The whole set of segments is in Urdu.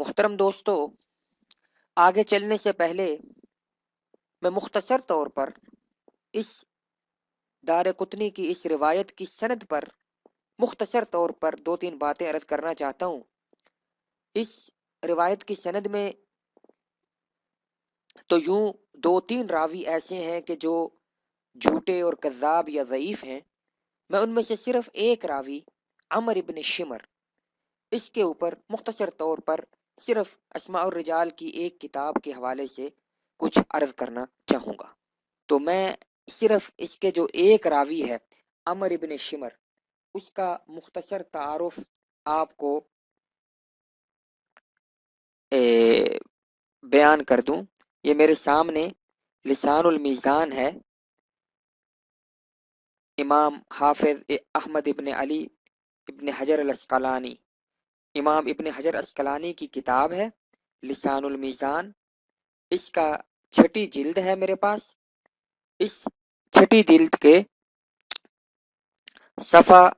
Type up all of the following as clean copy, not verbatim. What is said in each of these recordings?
محترم دوستو، آگے چلنے سے پہلے میں مختصر طور پر اس دار قطنی کی اس روایت کی سند پر مختصر طور پر دو تین باتیں عرض کرنا چاہتا ہوں۔ اس روایت کی سند میں تو یوں دو تین راوی ایسے ہیں کہ جو جھوٹے اور کذاب یا ضعیف ہیں۔ میں ان میں سے صرف ایک راوی عمر ابن شمر، اس کے اوپر مختصر طور پر صرف اسماء الرجال کی ایک کتاب کے حوالے سے کچھ عرض کرنا چاہوں گا۔ تو میں صرف اس کے جو ایک راوی ہے عمر ابن شمر، اس کا مختصر تعارف آپ کو بیان کر دوں۔ یہ میرے سامنے لسان المیزان ہے، امام حافظ احمد ابن علی ابن حجر الاسقلانی، امام ابن حجر اسقلانی کی کتاب ہے لسان المیزان۔ اس کا چھٹی جلد ہے میرے پاس۔ اس چھٹی جلد کے صفحہ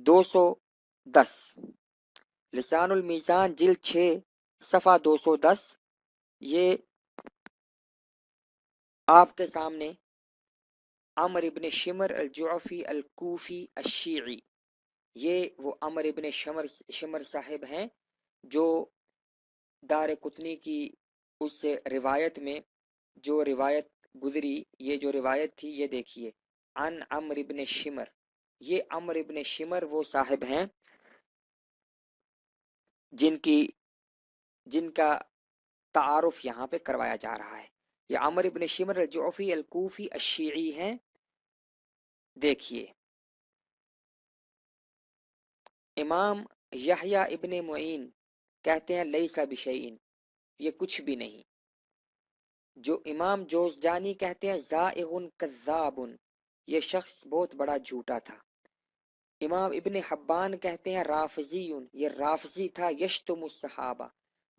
210، لسان المیزان جلد 6 صفحہ 210، یہ آپ کے سامنے عمر ابن شمر الجعفی الکوفی الشیعی، یہ وہ عمر ابن شمر صاحب ہیں جو دار قطنی کی اس روایت میں جو روایت گزری، یہ جو روایت تھی یہ دیکھیے، عن عمر ابن شمر۔ یہ عمر ابن شمر وہ صاحب ہیں جن کا تعارف یہاں پہ کروایا جا رہا ہے۔ یہ عمر ابن شمر الجعفی الکوفی الشیعی ہیں۔ دیکھیے، امام یحییٰ ابن معین کہتے ہیں لیس بشیء، یہ کچھ بھی نہیں۔ جو امام جوزجانی کہتے ہیں زائغ کذاب، یہ شخص بہت بڑا جھوٹا تھا۔ امام ابن حبان کہتے ہیں رافضی، یہ رافضی تھا، یشتم الصحابہ،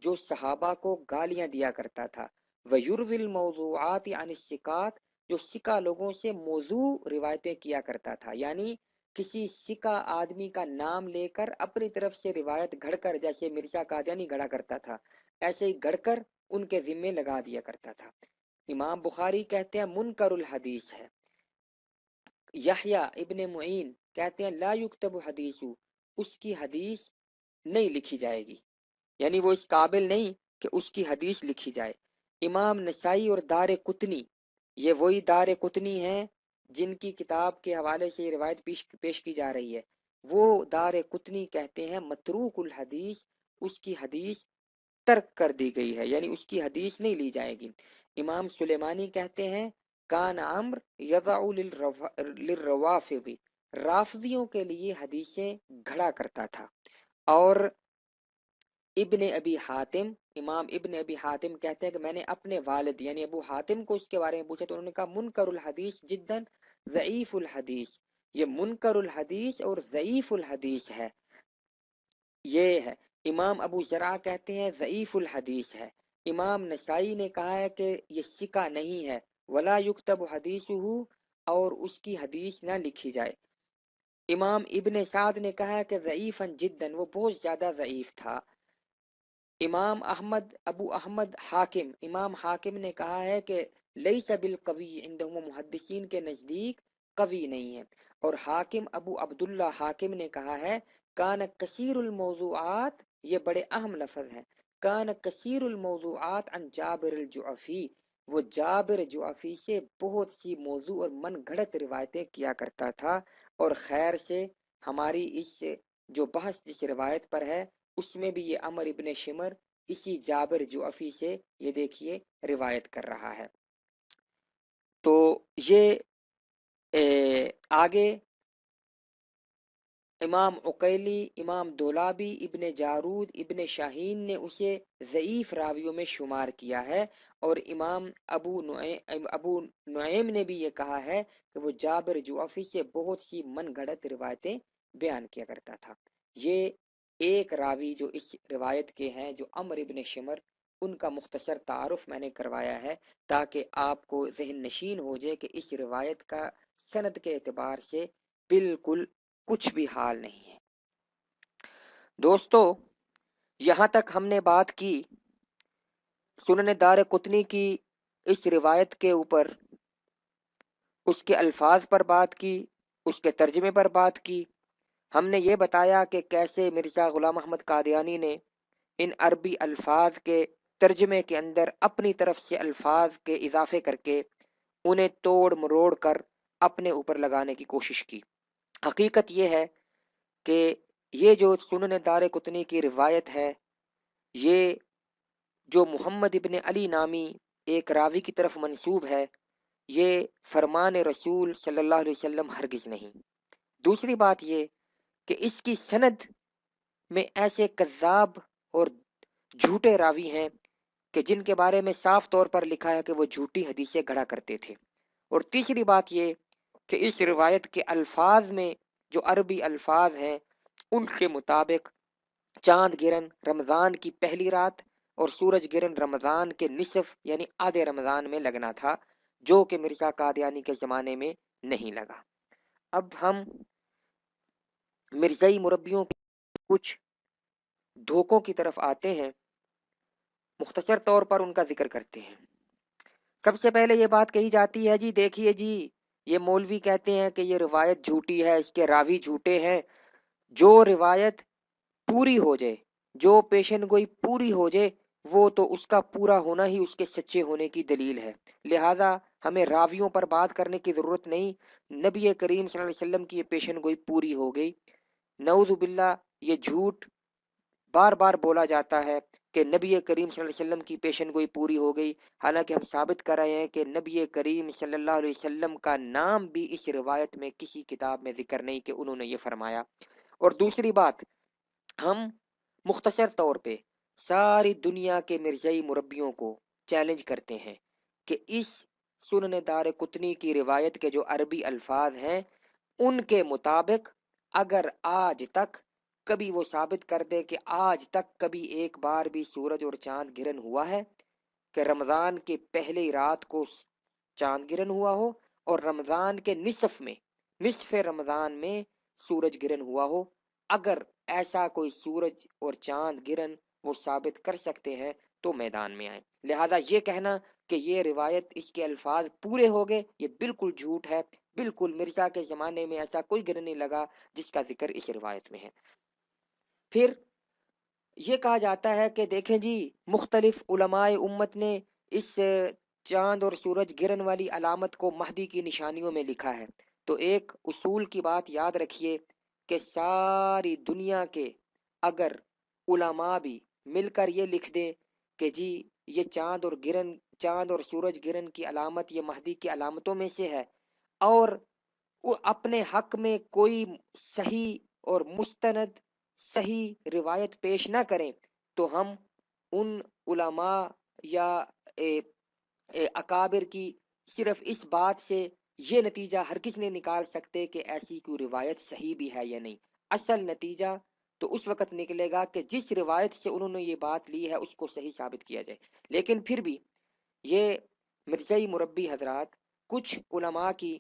جو صحابہ کو گالیاں دیا کرتا تھا۔ ویروی الموضوعات عن الثقات، جو ثقہ لوگوں سے موضوع روایتیں کیا کرتا تھا، یعنی کسی ثقہ آدمی کا نام لے کر اپنی طرف سے روایت گھڑ کر، جیسے مرزا قادیانی گھڑا کرتا تھا، ایسے ہی گھڑ کر ان کے ذمے لگا دیا کرتا تھا۔ امام بخاری کہتے ہیں منکر الحدیث ہے۔ یحییٰ ابن معین کہتے ہیں لا یکتب حدیث، اس کی حدیث نہیں لکھی جائے گی، یعنی وہ اس قابل نہیں کہ اس کی حدیث لکھی جائے۔ امام نسائی اور دار قطنی، یہ وہی دار قطنی ہیں جن کی کتاب کے حوالے سے یہ روایت پیش کی جا رہی ہے، وہ دار قطنی کہتے ہیں متروک الحدیث، اس کی حدیث ترک کر دی گئی ہے، یعنی اس کی حدیث نہیں لی جائے گی۔ امام سلیمانی کہتے ہیں کان عمر یضع للروافض، رافضیوں کے لیے حدیثیں گھڑا کرتا تھا۔ اور ابن ابی حاتم، امام ابن ابی حاتم کہتے ہیں کہ میں نے اپنے والد یعنی ابو حاتم کو اس کے بارے میں پوچھا تو انہوں نے کہا منکر الحدیث جدا ضعیف الحدیث، یہ منکر الحدیث اور ضعیف الحدیث ہے، یہ ہے۔ امام ابو زرع کہتے ہیں ضعیف الحدیث ہے۔ امام نسائی نے کہا ہے کہ یہ ثقہ نہیں ہے، ولا یکتب حدیثہ، اور اس کی حدیث نہ لکھی جائے۔ امام ابن سعد نے کہا ہے کہ ضعیفا جدا، وہ بہت زیادہ ضعیف تھا۔ امام احمد ابو احمد حاکم، امام حاکم نے کہا ہے کہ لیس بالقوی، عندهم محدثین کے نزدیک قوی نہیں ہے۔ اور حاکم ابو عبداللہ حاکم نے کہا ہے کان کثیر الموضوعات، یہ بڑے اہم لفظ ہیں، کان کثیر الموضوعات عن جابر الجعفی، وہ جابر جعفی سے بہت سی موضوع اور من گھڑت روایتیں کیا کرتا تھا۔ اور خیر سے ہماری اس جو بحث جس روایت پر ہے اس میں بھی یہ عمر ابن شمر اسی جابر جعفی سے یہ دیکھیے روایت کر رہا ہے۔ تو یہ آگے امام عقیلی، امام دولابی، ابن جارود، ابن شاہین نے اسے ضعیف راویوں میں شمار کیا ہے، اور امام ابو نعیم نے بھی یہ کہا ہے کہ وہ جابر جعفی سے بہت سی من گھڑت روایتیں بیان کیا کرتا تھا۔ یہ ایک راوی جو اس روایت کے ہیں جو عمر ابن شمر، ان کا مختصر تعارف میں نے کروایا ہے تاکہ آپ کو ذہن نشین ہو جائے کہ اس روایت کا سند کے اعتبار سے بالکل کچھ بھی حال نہیں ہے۔ دوستو، یہاں تک ہم نے بات کی سنن دار قطنی کی اس روایت کے اوپر، اس کے الفاظ پر بات کی، اس کے ترجمے پر بات کی. ہم نے یہ بتایا کہ کیسے مرزا غلام محمد قادیانی نے ان عربی الفاظ کے ترجمے کے اندر اپنی طرف سے الفاظ کے اضافے کر کے انہیں توڑ مروڑ کر اپنے اوپر لگانے کی کوشش کی. حقیقت یہ ہے کہ یہ جو سنن دار قطنی کی روایت ہے، یہ جو محمد ابن علی نامی ایک راوی کی طرف منسوب ہے، یہ فرمان رسول صلی اللہ علیہ وسلم ہرگز نہیں. دوسری بات یہ کہ اس کی سند میں ایسے کذاب اور جھوٹے راوی ہیں کہ جن کے بارے میں صاف طور پر لکھا ہے کہ وہ جھوٹی حدیثیں گھڑا کرتے تھے. اور تیسری بات یہ کہ اس روایت کے الفاظ میں جو عربی الفاظ ہیں ان کے مطابق چاند گرن رمضان کی پہلی رات اور سورج گرن رمضان کے نصف یعنی آدھے رمضان میں لگنا تھا، جو کہ مرزا قادیانی کے زمانے میں نہیں لگا. اب ہم مرزائی مربیوں کے کچھ دھوکوں کی طرف آتے ہیں، مختصر طور پر ان کا ذکر کرتے ہیں. سب سے پہلے یہ بات کہی جاتی ہے جی دیکھیے جی یہ مولوی کہتے ہیں کہ یہ روایت جھوٹی ہے، اس کے راوی جھوٹے ہیں. جو روایت پوری ہو جائے، جو پیشن گوئی پوری ہو جائے، وہ تو اس کا پورا ہونا ہی اس کے سچے ہونے کی دلیل ہے. لہذا ہمیں راویوں پر بات کرنے کی ضرورت نہیں. نبی کریم صلی اللہ علیہ وسلم کی یہ پیشن گوئی پوری ہو گئی. نعوذ باللہ یہ جھوٹ بار بار بولا جاتا ہے کہ نبی کریم صلی اللہ علیہ وسلم کی پیشن گوئی پوری ہو گئی، حالانکہ ہم ثابت کر رہے ہیں کہ نبی کریم صلی اللہ علیہ وسلم کا نام بھی اس روایت میں کسی کتاب میں ذکر نہیں کہ انہوں نے یہ فرمایا. اور دوسری بات، ہم مختصر طور پہ ساری دنیا کے مرزائی مربیوں کو چیلنج کرتے ہیں کہ اس سنن دار قطنی کی روایت کے جو عربی الفاظ ہیں ان کے مطابق اگر آج تک کبھی وہ ثابت کر دے کہ آج تک کبھی ایک بار بھی سورج اور چاند گرہن ہوا ہے، کہ رمضان کے پہلی رات کو چاند گرہن ہوا ہو اور رمضان کے نصف رمضان میں سورج گرہن ہوا ہو، اگر ایسا کوئی سورج اور چاند گرہن وہ ثابت کر سکتے ہیں تو میدان میں آئیں. لہذا یہ کہنا کہ یہ روایت اس کے الفاظ پورے ہو گئے یہ بالکل جھوٹ ہے. بالکل مرزا کے زمانے میں ایسا کوئی گرہن نہیں لگا جس کا ذکر اس روایت میں ہے. پھر یہ کہا جاتا ہے کہ دیکھیں جی مختلف علماء امت نے اس چاند اور سورج گرہن والی علامت کو مہدی کی نشانیوں میں لکھا ہے. تو ایک اصول کی بات یاد رکھیے کہ ساری دنیا کے اگر علماء بھی مل کر یہ لکھ دیں کہ جی یہ چاند اور سورج گرہن کی علامت یہ مہدی کی علامتوں میں سے ہے، اور وہ اپنے حق میں کوئی صحیح اور مستند صحیح روایت پیش نہ کریں، تو ہم ان علماء یا اکابر کی صرف اس بات سے یہ نتیجہ ہرگز نہیں نکال سکتے کہ ایسی کوئی روایت صحیح بھی ہے یا نہیں. اصل نتیجہ تو اس وقت نکلے گا کہ جس روایت سے انہوں نے یہ بات لی ہے اس کو صحیح ثابت کیا جائے. لیکن پھر بھی یہ مرزائی مربی حضرات کچھ علماء کی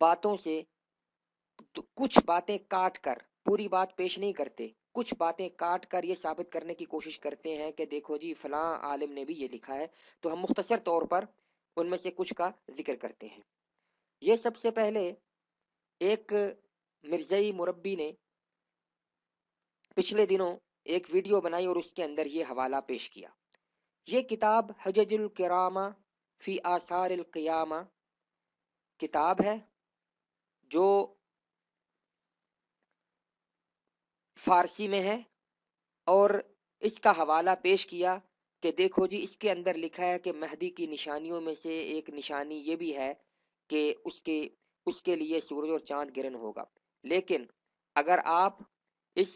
باتوں سے کچھ باتیں کاٹ کر پوری بات پیش نہیں کرتے، کچھ باتیں کاٹ کر یہ ثابت کرنے کی کوشش کرتے ہیں کہ دیکھو جی فلاں عالم نے بھی یہ لکھا ہے. تو ہم مختصر طور پر ان میں سے کچھ کا ذکر کرتے ہیں. یہ سب سے پہلے ایک مرزائی مربی نے پچھلے دنوں ایک ویڈیو بنائی اور اس کے اندر یہ حوالہ پیش کیا. یہ کتاب حجج الکرامہ فی آثار القیامہ کتاب ہے جو فارسی میں ہے، اور اس کا حوالہ پیش کیا کہ دیکھو جی اس کے اندر لکھا ہے کہ مہدی کی نشانیوں میں سے ایک نشانی یہ بھی ہے کہ اس کے لیے سورج اور چاند گرہن ہوگا. لیکن اگر آپ اس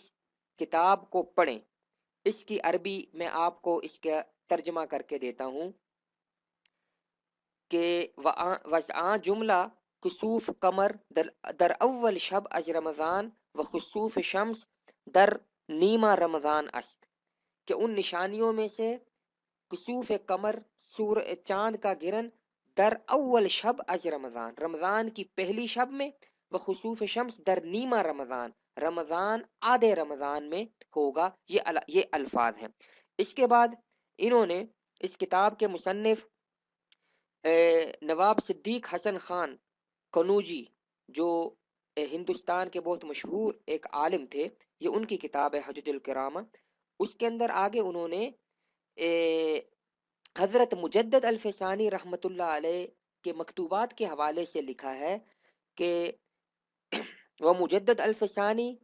کتاب کو پڑھیں، اس کی عربی میں آپ کو اس کا ترجمہ کر کے دیتا ہوں کہ وضع جملہ خسوف قمر در اول شب از رمضان و خسوف شمس در نیمہ رمضان است، کہ ان نشانیوں میں سے خسوف قمر چاند کا گرہن در اول شب از رمضان، رمضان کی پہلی شب میں، و خسوف شمس در نیمہ رمضان، رمضان آدھے رمضان میں ہوگا، یہ الفاظ ہیں۔ اس کے بعد انہوں نے اس کتاب کے مصنف نواب صدیق حسن خان قنوجی، جو ہندوستان کے بہت مشہور ایک عالم تھے، یہ ان کی کتاب ہے حجج الکرامہ، اس کے اندر آگے انہوں نے حضرت مجدد الفسانی رحمت اللہ علیہ کے مکتوبات کے حوالے سے لکھا ہے کہ وہ مجدد الفسانی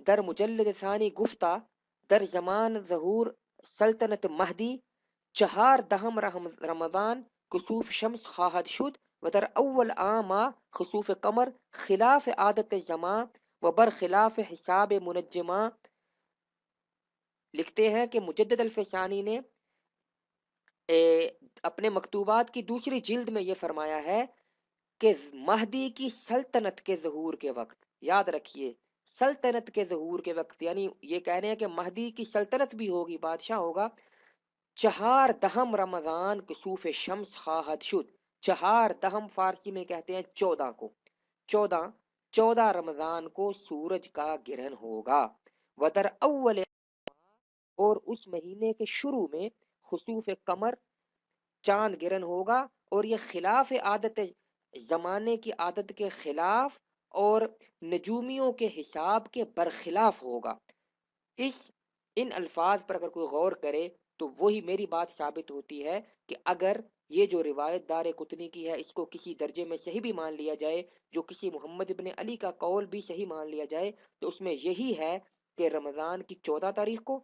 در مجلد ثانی گفتہ در زمان ظہور سلطنت مہدی چہار دہم رمضان کسوف شمس خواہد شد و در اول آما خسوف قمر خلاف عادت زمان و برخلاف حساب منجماں۔ لکھتے ہیں کہ مجدد الفسانی نے اپنے مکتوبات کی دوسری جلد میں یہ فرمایا ہے کہ مہدی کی سلطنت کے ظہور کے وقت، یاد رکھیے سلطنت کے ظہور کے وقت، یعنی یہ کہہ رہے ہیں کہ مہدی کی سلطنت بھی ہوگی، بادشاہ ہوگا، چہار دہم رمضان کسوف شمس خواہد شد۔ چہار دہم فارسی میں کہتے ہیں 14 کو، 14 رمضان کو سورج کا گرہن ہوگا، ودر اول، اور اس مہینے کے شروع میں خسوف قمر چاند گرہن ہوگا، اور یہ خلاف عادت زمانے کی عادت کے خلاف اور نجومیوں کے حساب کے برخلاف ہوگا۔ ان الفاظ پر اگر کوئی غور کرے تو وہی میری بات ثابت ہوتی ہے کہ اگر یہ جو روایت دار قطنی کی ہے اس کو کسی درجے میں صحیح بھی مان لیا جائے، جو کسی محمد ابن علی کا قول بھی صحیح مان لیا جائے، تو اس میں یہی ہے کہ رمضان کی 14 تاریخ کو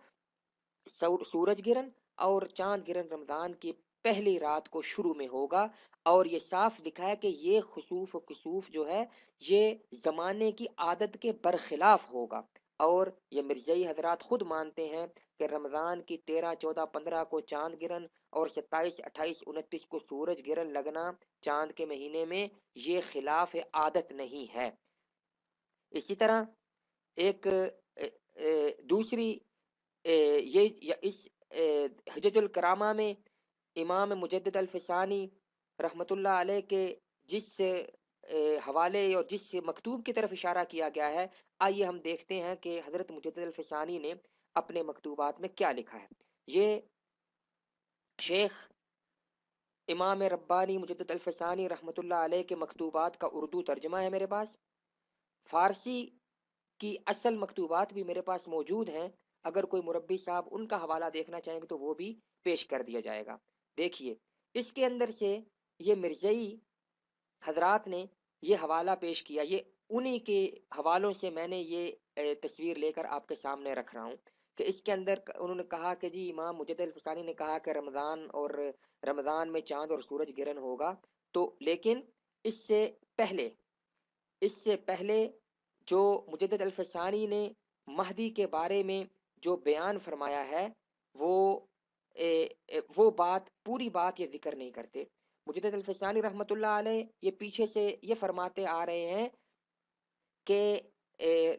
سورج گرہن اور چاند گرہن رمضان کی پہلی رات کو شروع میں ہوگا، اور یہ صاف لکھا ہے کہ یہ خسوف و کسوف جو ہے یہ زمانے کی عادت کے برخلاف ہوگا، اور یہ مرزائی حضرات خود مانتے ہیں کہ رمضان کی 13، 14، 15 کو چاند گرہن اور 27، 28، 29 کو سورج گرہن لگنا چاند کے مہینے میں یہ خلاف عادت نہیں ہے۔ اسی طرح ایک دوسری یہ اس حجج الکرامہ میں امام مجدد الفسانی رحمت اللہ علیہ کے جس حوالے اور جس مکتوب کی طرف اشارہ کیا گیا ہے، آئیے ہم دیکھتے ہیں کہ حضرت مجدد الفسانی نے اپنے مکتوبات میں کیا لکھا ہے۔ یہ شیخ امام ربانی مجدد الفسانی رحمت اللہ علیہ کے مکتوبات کا اردو ترجمہ ہے میرے پاس، فارسی کی اصل مکتوبات بھی میرے پاس موجود ہیں، اگر کوئی مربی صاحب ان کا حوالہ دیکھنا چاہیں گے تو وہ بھی پیش کر دیا جائے گا۔ دیکھیے اس کے اندر سے یہ مرزائی حضرات نے یہ حوالہ پیش کیا، یہ انہی کے حوالوں سے میں نے یہ تصویر لے کر آپ کے سامنے رکھ رہا ہوں کہ اس کے اندر انہوں نے کہا کہ جی امام مجدد الفسانی نے کہا کہ رمضان میں چاند اور سورج گرہن ہوگا، تو لیکن اس سے پہلے جو مجدد الفسانی نے مہدی کے بارے میں جو بیان فرمایا ہے وہ بات پوری بات یہ ذکر نہیں کرتے۔ مجدد الفسانی رحمت اللہ علیہ یہ پیچھے سے یہ فرماتے آ رہے ہیں کہ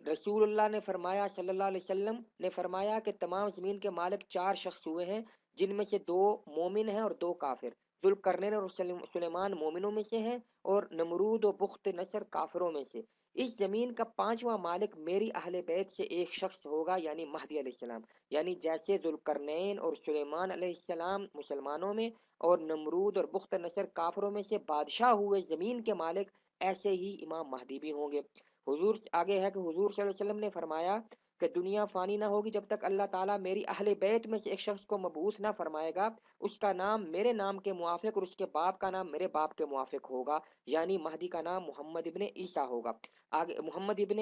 رسول اللہ نے فرمایا، صلی اللہ علیہ وسلم نے فرمایا کہ تمام زمین کے مالک 4 شخص ہوئے ہیں، جن میں سے 2 مومن ہیں اور 2 کافر، ذوالقرنین اور سلیمان مومنوں میں سے ہیں اور نمرود و بخت نصر کافروں میں سے۔ اس زمین کا 5واں مالک میری اہل بیت سے ایک شخص ہوگا، یعنی مہدی علیہ السلام، یعنی جیسے ذوالقرنین اور سلیمان علیہ السلام مسلمانوں میں اور نمرود اور بخت نصر کافروں میں سے بادشاہ ہوئے زمین کے مالک، ایسے ہی امام مہدی بھی ہوں گے۔ حضور آگے ہے کہ حضور صلی اللہ علیہ وسلم نے فرمایا کہ دنیا فانی نہ ہوگی جب تک اللہ تعالیٰ میری اہل بیت میں سے ایک شخص کو مبعوث نہ فرمائے گا، اس کا نام میرے نام کے موافق اور اس کے باپ کا نام میرے باپ کے موافق ہوگا، یعنی مہدی کا نام محمد ابن عیسیٰ ہوگا، آگے محمد ابن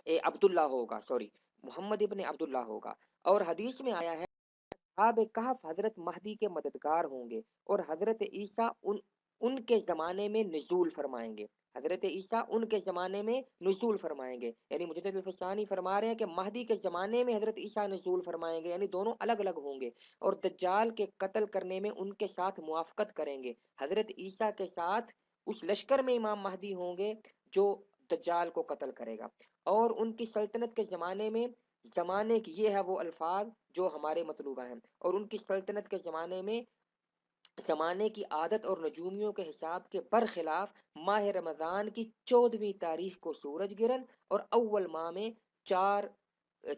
عبداللہ ہوگا، محمد ابن عبداللہ ہوگا۔ اور حدیث میں آیا ہے اصحاب کہف حضرت مہدی کے مددگار ہوں گے، اور حضرت عیسیٰ ان کے زمانے میں نزول فرمائیں گے، حضرت عیسیٰ ان کے زمانے میں نزول فرمائیں گے، یعنی مجدد الفسانی فرما رہے ہیں کہ مہدی کے زمانے میں حضرت عیسیٰ نزول فرمائیں گے، یعنی دونوں الگ الگ ہوں گے، اور دجال کے قتل کرنے میں ان کے ساتھ موافقت کریں گے۔ حضرت عیسیٰ کے ساتھ اس لشکر میں امام مہدی ہوں گے جو دجال کو قتل کرے گا، اور ان کی سلطنت کے زمانے کی یہ ہے وہ الفاظ جو ہمارے مطلوبہ ہیں، اور ان کی سلطنت کے زمانے میں زمانے کی عادت اور نجومیوں کے حساب کے برخلاف ماہ رمضان کی 14ویں تاریخ کو سورج گرہن اور اول ماہ میں 4